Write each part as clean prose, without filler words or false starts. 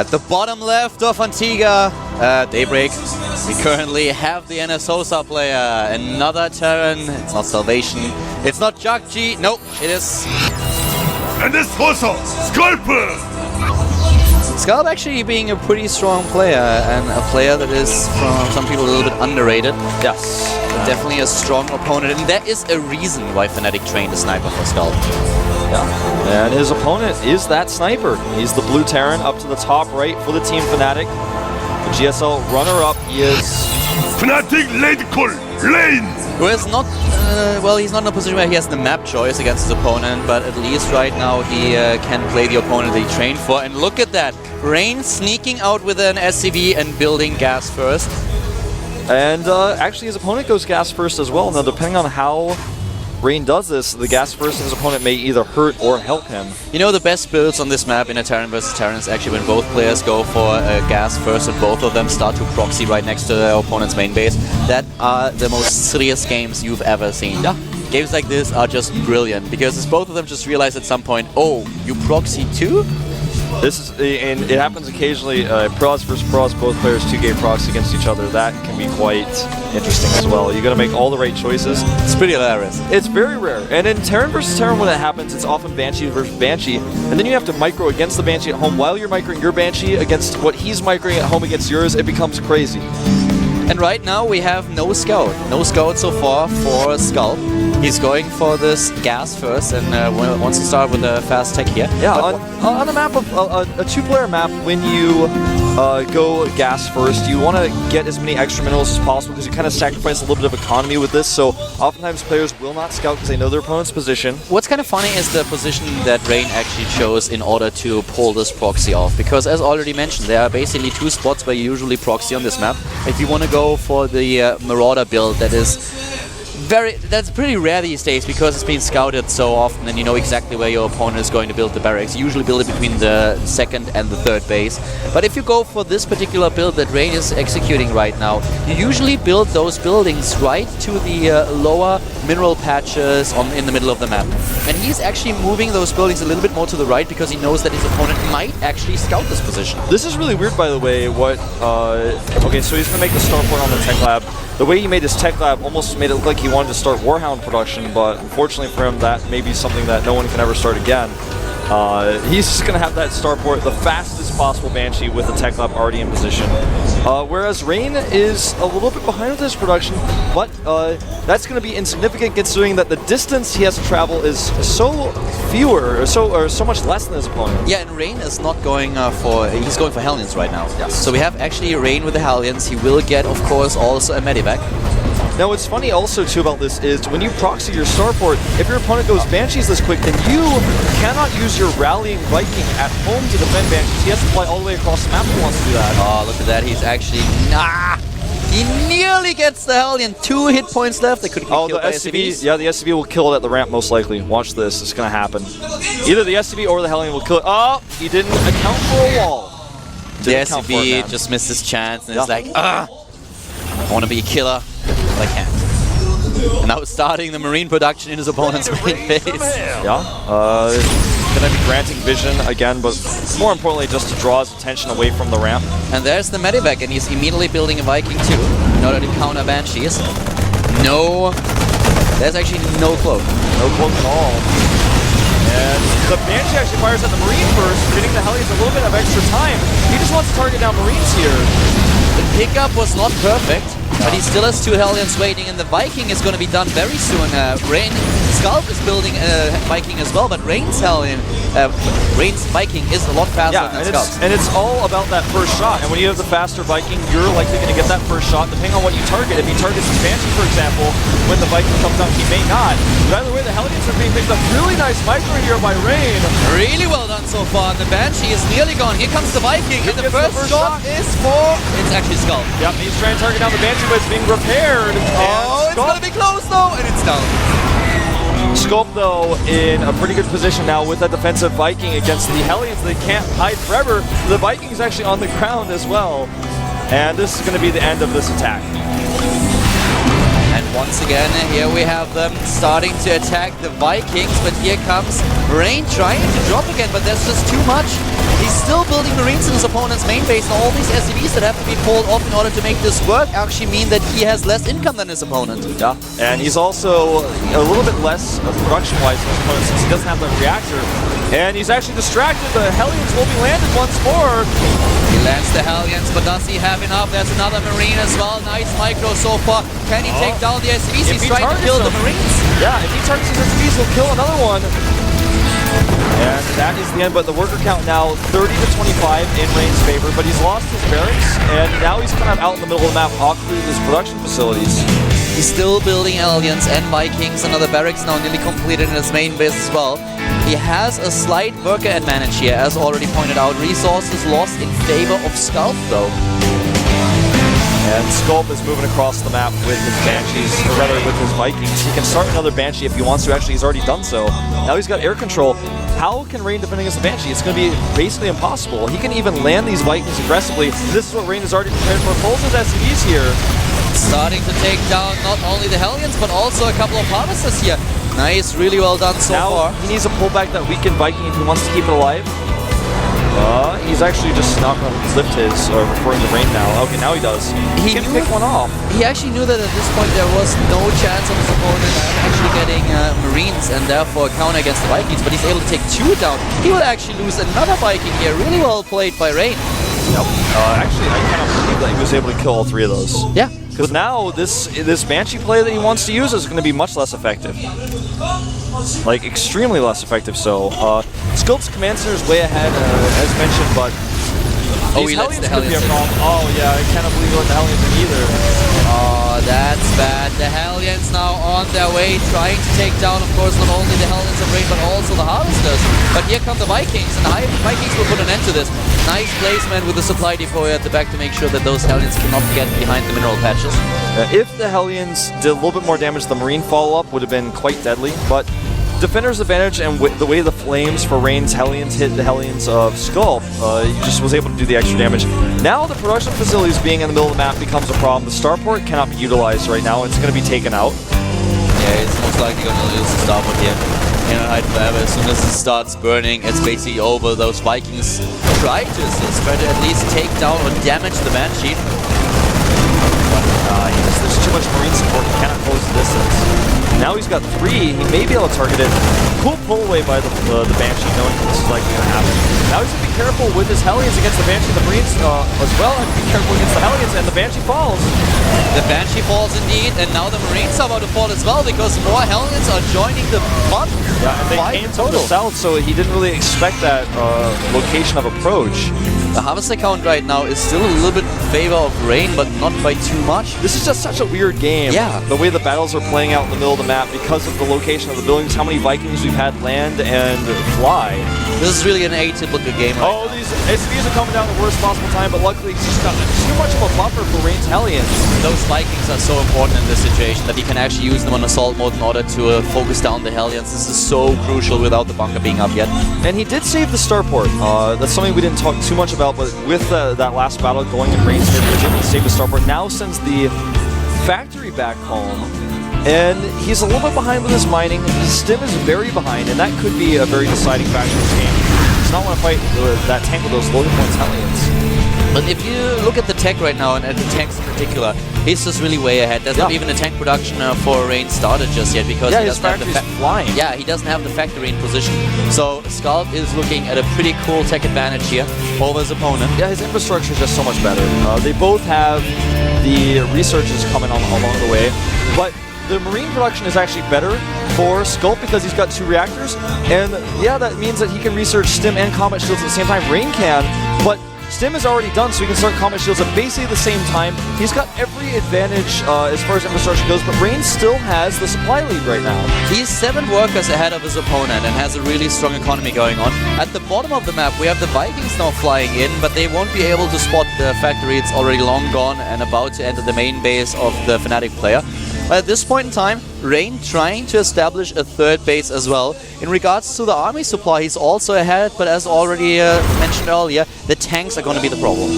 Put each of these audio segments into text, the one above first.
At the bottom left of Antigua, Daybreak, we currently have the NSOSA player. Another Terran. It's not Salvation. It's not Jakji. Nope, it is NSOSA Scalper! Scalp actually being a pretty strong player, and a player that is, from some people, a little bit underrated. Yes. Definitely a strong opponent, and there is a reason why Fnatic trained a sniper for Scalp. Yeah, and his opponent is that sniper. He's the blue Terran up to the top right for the Team Fnatic. The GSL runner-up, he is... Fnatic Lane! Who is not, well, he's not in a position where he has the map choice against his opponent, but at least right now he can play the opponent that he trained for. And look at that, Rain sneaking out with an SCV and building gas first. And actually his opponent goes gas first as well. Now depending on how Rain does this, the gas first of his opponent may either hurt or help him. You know, the best builds on this map in a Terran versus Terran is actually when both players go for a gas first and both of them start to proxy right next to their opponent's main base. That are the most serious games you've ever seen. Yeah. Games like this are just brilliant because both of them just realize at some point, oh, you proxy too? This is, and it happens occasionally, pros versus pros, both players 2-game proxy against each other. That can be quite interesting as well. You gotta make all the right choices. It's pretty hilarious. It's very rare. And in Terran versus Terran when that happens, it's often Banshee versus Banshee. And then you have to micro against the Banshee at home while you're microing your Banshee against what he's microing at home against yours. It becomes crazy. And right now we have no scout. No scout so far for Scalp. He's going for this gas first and wants to start with a fast tech here. Yeah, on a map of a two-player map, when you go gas first, you want to get as many extra minerals as possible because you kind of sacrifice a little bit of economy with this. So oftentimes players will not scout because they know their opponent's position. What's kind of funny is the position that Rain actually chose in order to pull this proxy off. Because as already mentioned, there are basically two spots where you usually proxy on this map. If you want to go for the Marauder build, that's pretty rare these days because it's been scouted so often and you know exactly where your opponent is going to build the barracks. You usually build it between the second and the third base. But if you go for this particular build that Rain is executing right now, you usually build those buildings right to the lower mineral patches in the middle of the map. And he's actually moving those buildings a little bit more to the right because he knows that his opponent might actually scout this position. This is really weird, by the way. Okay, so he's going to make the starport on the tech lab. The way he made his tech lab almost made it look like he wanted to start Warhound production, but unfortunately for him, that may be something that no one can ever start again. He's just going to have that starport, the fastest possible Banshee with the tech lab already in position. Whereas Rain is a little bit behind with his production, but that's going to be insignificant considering that the distance he has to travel is so much less than his opponent. Yeah, and Rain is not going he's going for Hellions right now. Yes. So we have actually Rain with the Hellions. He will get, of course, also a Medivac. Now what's funny also too about this is when you proxy your starport, if your opponent goes Banshees this quick, then you cannot use your rallying Viking at home to defend Banshees. He has to fly all the way across the map if he wants to do that. Oh, look at that. He's actually... He nearly gets the Hellion. 2 hit points left. They could get killed by SCVs. Yeah, the SCV will kill it at the ramp most likely. Watch this. It's going to happen. Either the SCV or the Hellion will kill it. Oh, he didn't account for a wall. The SCV just missed his chance and it's like, I want to be a killer, but I can't. And now starting the Marine production in his opponent's main base. Yeah. Going to be granting vision again, but more importantly just to draw his attention away from the ramp. And there's the Medivac, and he's immediately building a Viking too, in order to counter Banshees. There's actually no cloak. No cloak at all. And the Banshee actually fires at the Marine first, giving the Hellions a little bit of extra time. He just wants to target down Marines here. The pickup was not perfect, but he still has 2 Hellions waiting, and the Viking is going to be done very soon. Scalp is building a Viking as well, but Rain's Viking is a lot faster than Scalp's. And it's all about that first shot. And when you have the faster Viking, you're likely going to get that first shot, depending on what you target. If he targets his Banshee, for example, when the Viking comes out, he may not. But either way, the Hellions are being picked up. Really nice micro here by Rain. Really well done so far. The Banshee is nearly gone. Here comes the Viking, and the first shot is for... It's actually Scalp. Yep, he's trying to target down the Banshee, but it's being repaired. Oh, it's going to be close though, and it's down. Sculpt, though, in a pretty good position now with that defensive Viking against the Hellions. They can't hide forever. The Viking's actually on the ground as well. And this is going to be the end of this attack. And And once again, here we have them starting to attack the Vikings, but here comes Rain trying to drop again, but there's just too much. He's still building Marines in his opponent's main base, and all these SCVs that have to be pulled off in order to make this work actually mean that he has less income than his opponent. Yeah, and he's also a little bit less production-wise than his opponent since he doesn't have the reactor. And he's actually distracted. The Hellions will be landed once more. He lands the Hellions, but does he have enough? There's another Marine as well. Nice micro so far. Can he take down the SCVs? He's trying to kill the Marines. Yeah, if he targets his SCVs, he'll kill another one. And that is the end, but the worker count now 30 to 25 in Rain's favor, but he's lost his barracks, and now he's kind of out in the middle of the map, occluding his production facilities. He's still building Hellions and Vikings, another barracks now nearly completed in his main base as well. He has a slight worker advantage here, as already pointed out. Resources lost in favor of Sculpt, though. And Sculpt is moving across the map with his Banshees, or rather with his Vikings. He can start another Banshee if he wants to. Actually, he's already done so. Now he's got air control. How can Rain defend against the Banshee? It's going to be basically impossible. He can even land these Vikings aggressively. This is what Rain has already prepared for. Pulls his SCVs here. Starting to take down not only the Hellions, but also a couple of Harvesters here. Nice, really well done so far. He needs to pull back that weakened Viking if he wants to keep it alive. He's actually just not going to lift his, or referring to Rain now. Okay, now he does. He can pick one off. He actually knew that at this point there was no chance of his opponent actually getting Marines and therefore counter against the Vikings, but he's able to take 2 down. He will actually lose another Viking here. Really well played by Rain. Yep. Actually, I cannot believe that he was able to kill all 3 of those. Yeah. Because now this Banshee play that he wants to use is going to be much less effective. Like, extremely less effective, so. Sculpt's command center is way ahead, as mentioned, but these Hellions could be a problem. Oh, yeah, I cannot believe he let the Hellions in either. Oh, that's bad. The Hellions now on their way, trying to take down, of course, not only the Hellions of Rain, but also the Harvesters. But here come the Vikings, and the Vikings will put an end to this. Nice placement with the supply depot at the back to make sure that those Hellions cannot get behind the mineral patches. If the Hellions did a little bit more damage, the Marine follow-up would have been quite deadly, but Defender's advantage and the way the flames for Rain's Hellions hit the Hellions of Sculpt, he just was able to do the extra damage. Now the production facilities being in the middle of the map becomes a problem. The starport cannot be utilized right now. It's going to be taken out. Yeah, it's most likely going to lose the starport here. Cannot hide forever. As soon as it starts burning, it's basically over. Those Vikings try to assist, try to at least take down or damage the Banshee. But there's too much Marine support. He cannot close the distance. Now he's got 3. He may be able to target it. Cool pull away by the Banshee, knowing this is likely going to happen. Now he's going to be careful with his Hellions against the Banshee. The Marines as well have to be careful against the Hellions, and the Banshee falls. The Banshee falls indeed, and now the Marines are about to fall as well because more Hellions are joining the fun. Yeah, and they came from the south, so he didn't really expect that location of approach. The Harvester count right now is still a little bit in favor of Rain, but not by too much. This is just such a weird game. Yeah. The way the battles are playing out in the middle of the map because of the location of the buildings, how many Vikings we've had land and fly. This is really an atypical game. Right now. These SCVs are coming down at the worst possible time, but luckily he's just got too much of a buffer for Rain's Hellions. Those Vikings are so important in this situation that he can actually use them on assault mode in order to focus down the Hellions. This is so crucial without the bunker being up yet. And he did save the starport. That's something we didn't talk too much about, but with that last battle going in Rain's favor, he was able to save the starport. Now sends the factory back home. And he's a little bit behind with his mining. His stim is very behind, and that could be a very deciding factor in this game. He does not want to fight that tank with those loading points Hellions. But if you look at the tech right now, and at the tanks in particular, he's just really way ahead. There's not even a tank production for Rain started just yet because he doesn't have the flying. Yeah, he doesn't have the factory in position. So Sculpt is looking at a pretty cool tech advantage here over his opponent. Yeah, his infrastructure is just so much better. They both have the researches coming on along the way, but the Marine production is actually better for Sculpt because he's got 2 reactors, and yeah, that means that he can research Stim and Combat Shields at the same time. Rain can, but Stim is already done, so he can start Combat Shields at basically the same time. He's got every advantage as far as infrastructure goes, but Rain still has the supply lead right now. He's 7 workers ahead of his opponent and has a really strong economy going on. At the bottom of the map, we have the Vikings now flying in, but they won't be able to spot the factory. It's already long gone and about to enter the main base of the Fnatic player. But at this point in time, Rain trying to establish a third base as well. In regards to the army supply, he's also ahead, but as already mentioned earlier, the tanks are going to be the problem.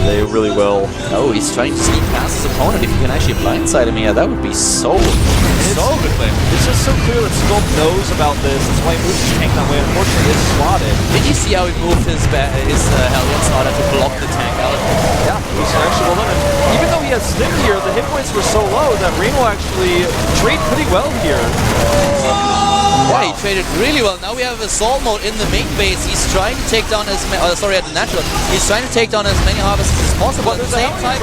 They really will. Oh, he's trying to sneak past his opponent. If he can actually blindside him here, that would be so good for him. It's just so clear that Sculpt knows about this. That's why he moves his tank that way. Unfortunately, it's slotted. Did you see how he moved his Hellion starter to block the tank out? Yeah, he's actually well done. Even though he has Stim here, the hit points were so low that Rain will actually trade pretty well here. Yeah, he traded really well. Now we have Assault mode in the main base. He's trying to take down as many, at the natural. He's trying to take down as many harvests as possible. At the same time,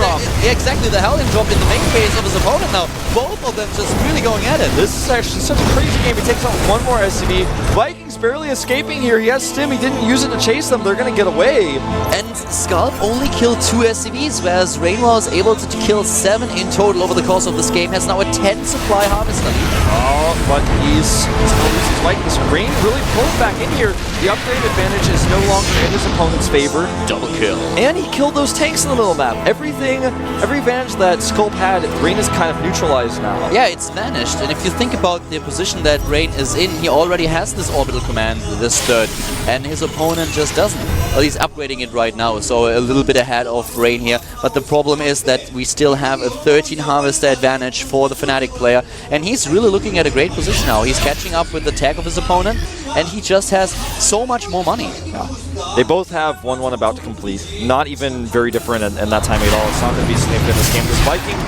exactly, the Hellion drop in the main base of his opponent now. Both of them just really going at it. This is actually such a crazy game. He takes out one more SCV. Vikings barely escaping here. He has Stim. He didn't use it to chase them. They're going to get away. And Sculpt only killed 2 SCVs, whereas Rainwell is able to kill 7 in total over the course of this game. Has now a 10 supply harvester. Oh, but he's still losing Vikings. Rain really pulled back in here. The upgrade advantage is no longer in his opponent's favor. Double kill. And he killed those tanks in the middle of the map. Every advantage that Sculpt had, Rain is kind of neutralized now. Yeah, it's vanished. And if you think about the position that Rain is in, he already has this orbital command, this third, and his opponent just doesn't. Well, he's upgrading it right now, so a little bit ahead of Rain here. But the problem is that we still have a 13 harvester advantage for the Fnatic player, and he's really looking at a great position now. He's catching up with the tech of his opponent, and he just has so much more money. Yeah. They both have 1-1 about to complete. Not even very different in that time at all. It's not going to be significant in this game. This Viking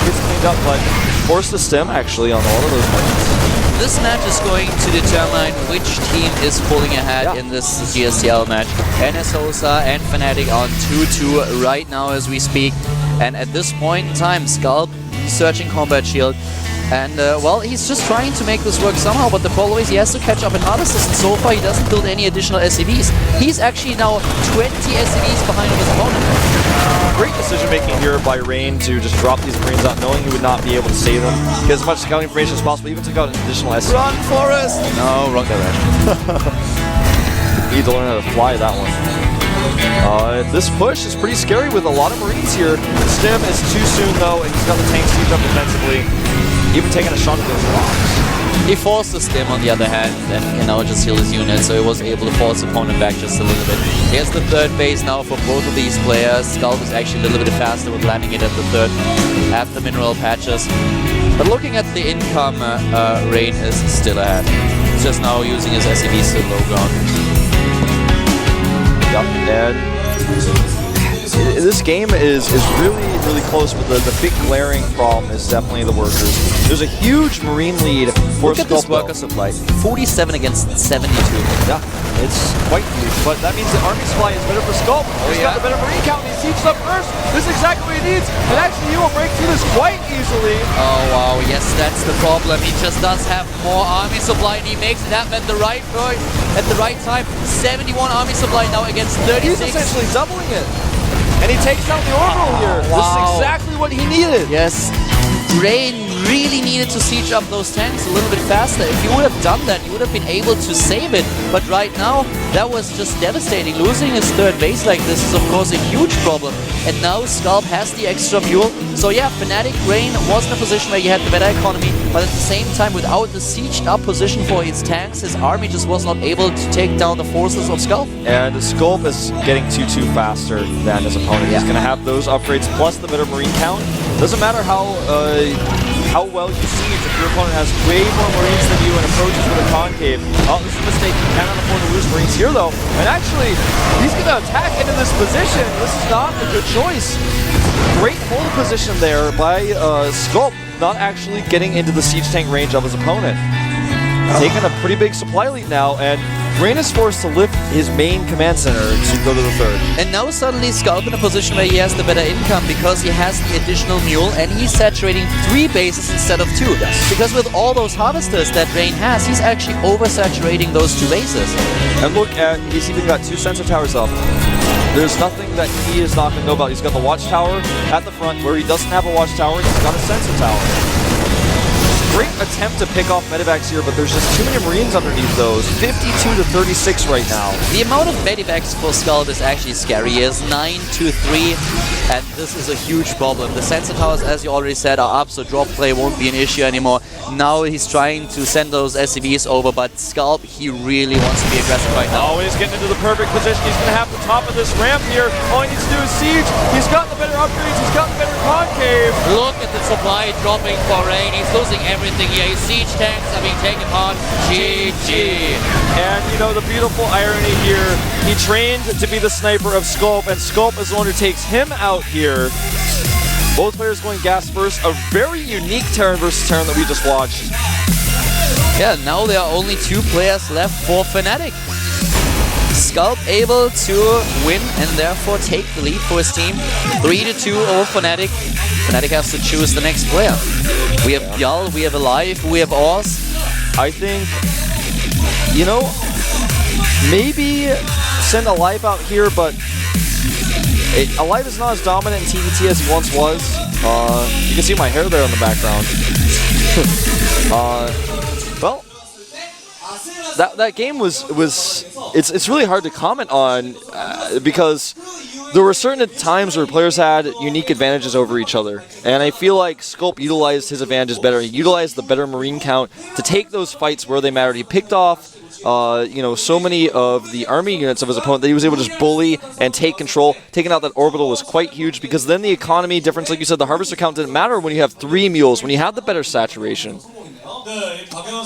gets cleaned up, but forced the Stim actually on a lot of those points. This match is going to determine which team is pulling ahead in this GSTL match. NSOSA and Fnatic on 2-2 right now as we speak. And at this point in time, Sculpt searching Combat Shield. And, well, he's just trying to make this work somehow, but the problem is he has to catch up in harvesters, and so far he doesn't build any additional SCVs. He's actually now 20 SCVs behind his opponent. Great decision-making here by Rain to just drop these Marines out, knowing he would not be able to save them. Get as much scouting information as possible, even took out an additional SCV. Run, Forest! No, wrong direction. Need to learn how to fly that one. This push is pretty scary with a lot of Marines here. Stim is too soon though, and he's got the tank sieged up defensively. Even taking a shot at those rocks. He forced the Stim on the other hand, and he can now just heal his unit, so he was able to force his opponent back just a little bit. Here's the third base now for both of these players. Sculpt is actually a little bit faster with landing it at the third after mineral patches. But looking at the income, Rain is still ahead. He's just now using his SCVs to low ground. Yep, and this game is really close, but the big glaring problem is definitely the workers. There's a huge Marine lead for Sculpt. Look at this worker supply, 47 against 72. Yeah, it's quite huge, but that means the army supply is better for Sculpt. He's got the better Marine count, and he sieges up first. This is exactly what he needs, and actually he will break through this quite easily. Oh wow, yes, that's the problem. He just does have more army supply, and he makes it happen at the right time. 71 army supply now against 36. He's essentially doubling it. And he takes down the orbital here. Wow. This is exactly what he needed. Yes. Rain really needed to siege up those tanks a little bit faster. If you would have done that, you would have been able to save it. But right now, that was just devastating. Losing his third base like this is, of course, a huge problem. And now Sculpt has the extra fuel. So yeah, Fnatic Rain was in a position where he had the better economy, but at the same time, without the sieged up position for his tanks, his army just was not able to take down the forces of Sculpt. And Sculpt is getting 2-2 faster than his opponent. He's going to have those upgrades plus the better Marine count. Doesn't matter how well you siege. If your opponent has way more Marines than you and approaches with a concave. Oh, this is a mistake. You cannot afford to lose Marines here, though. And actually, he's going to attack into this position. This is not a good choice. Great hold position there by Sculpt, not actually getting into the siege tank range of his opponent. Taking a pretty big supply lead now, and Rain is forced to lift his main command center to go to the third. And now suddenly Sculpt in a position where he has the better income because he has the additional mule, and he's saturating 3 bases instead of 2. Yes. Because with all those harvesters that Rain has, he's actually oversaturating those 2 bases. And look at, he's even got 2 sensor towers up. There's nothing that he is not going to know about. He's got the watchtower at the front. Where he doesn't have a watchtower, he's got a sensor tower. Great attempt to pick off Medivacs here, but there's just too many Marines underneath those. 52 to 36 right now. The amount of Medivacs for Scalp is actually scary. He has 9 to 3, and this is a huge problem. The sensor towers, as you already said, are up, so drop play won't be an issue anymore. Now he's trying to send those SCVs over, but Scalp, he really wants to be aggressive right now. Oh, he's getting into the perfect position. He's going to have the top of this ramp here. All he needs to do is siege. He's got the better upgrades. He's got the better concave. Look at the supply dropping for Rain. He's losing everything here. His siege tanks are being taken apart. GG. And you know the beautiful irony here, he trained to be the sniper of Sculp, and Sculp is the one who takes him out here. Both players going gas first. A very unique Terran versus Terran that we just watched. Yeah, now there are only 2 players left for Fnatic. Scalp able to win and therefore take the lead for his team. 3 to 2 over Fnatic. Fnatic has to choose the next player. We have Yal, we have Alive, we have Oz. I think, you know, maybe send Alive out here, but Alive is not as dominant in TVT as he once was. You can see my hair there in the background. Well, that game was it's really hard to comment on because there were certain times where players had unique advantages over each other, and I feel like Sculp utilized his advantages better. He utilized the better Marine count to take those fights where they mattered. He picked off you know, so many of the army units of his opponent that he was able to just bully and take control. Taking out that orbital was quite huge because then the economy difference, like you said, the harvester count didn't matter when you have 3 mules, when you have the better saturation.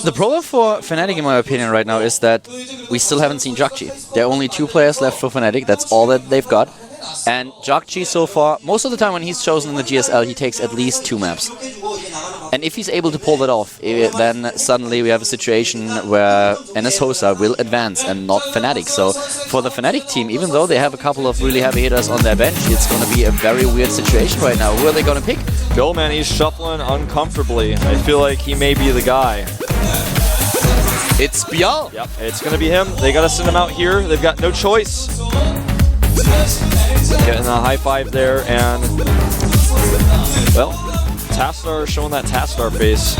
The problem for Fnatic, in my opinion, right now is that we still haven't seen Jakji. There are only 2 players left for Fnatic. That's all that they've got. And Jakji so far, most of the time when he's chosen in the GSL, he takes at least 2 maps. And if he's able to pull that off, then suddenly we have a situation where NS Hosa will advance and not Fnatic. So for the Fnatic team, even though they have a couple of really heavy hitters on their bench, it's going to be a very weird situation right now. Who are they going to pick? Bill, man, he's shuffling uncomfortably. I feel like he may be the guy. It's Bial. Yep, it's going to be him. They got to send him out here. They've got no choice. Getting a high five there, and well, Tastar showing that Tastar face.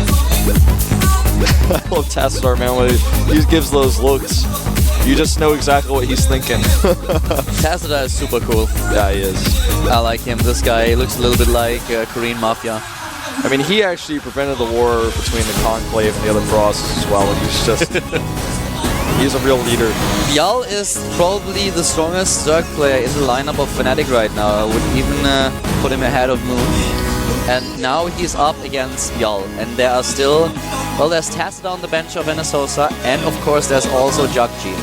I love Tastar, man. When he just gives those looks, you just know exactly what he's thinking. Tastar is super cool. Yeah, he is. I like him. This guy looks a little bit like Korean Mafia. I mean, he actually prevented the war between the Conclave and the other Frosts as well. He's just... he's a real leader. Bial is probably the strongest Zerg player in the lineup of Fnatic right now. I would even put him ahead of Moon. And now he's up against Bial. And there are still... well, there's Tacita on the bench of NS Hosa, and of course there's also Jakji.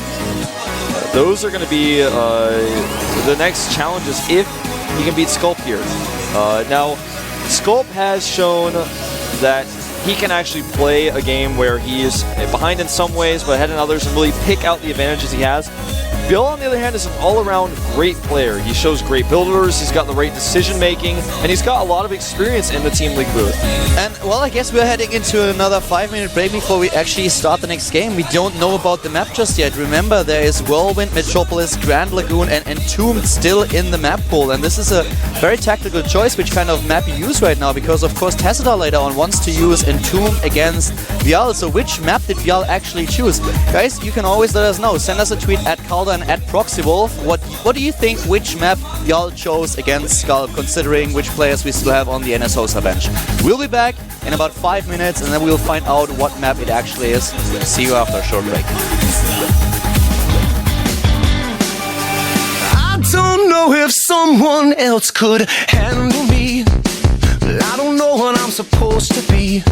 Those are going to be the next challenges if he can beat Sculp here. Now, Sculp has shown that he can actually play a game where he is behind in some ways, but ahead in others, and really pick out the advantages he has. Bill, on the other hand, is an all-around great player. He shows great builders, he's got the right decision-making, and he's got a lot of experience in the Team League booth. And, well, I guess we're heading into another 5-minute break before we actually start the next game. We don't know about the map just yet. Remember, there is Whirlwind, Metropolis, Grand Lagoon, and Entombed still in the map pool. And this is a very tactical choice which kind of map you use right now, because, of course, Tacita later on wants to use Entombed against Bial. So which map did Bial actually choose? Guys, you can always let us know. Send us a tweet at Calder and at ProxyWolf. What do you think which map Bial chose against Scalp, considering which players we still have on the NS Hosa bench? We'll be back in about 5 minutes, and then we'll find out what map it actually is. See you after a short break. I don't know if someone else could handle me. I don't know what I'm supposed to be.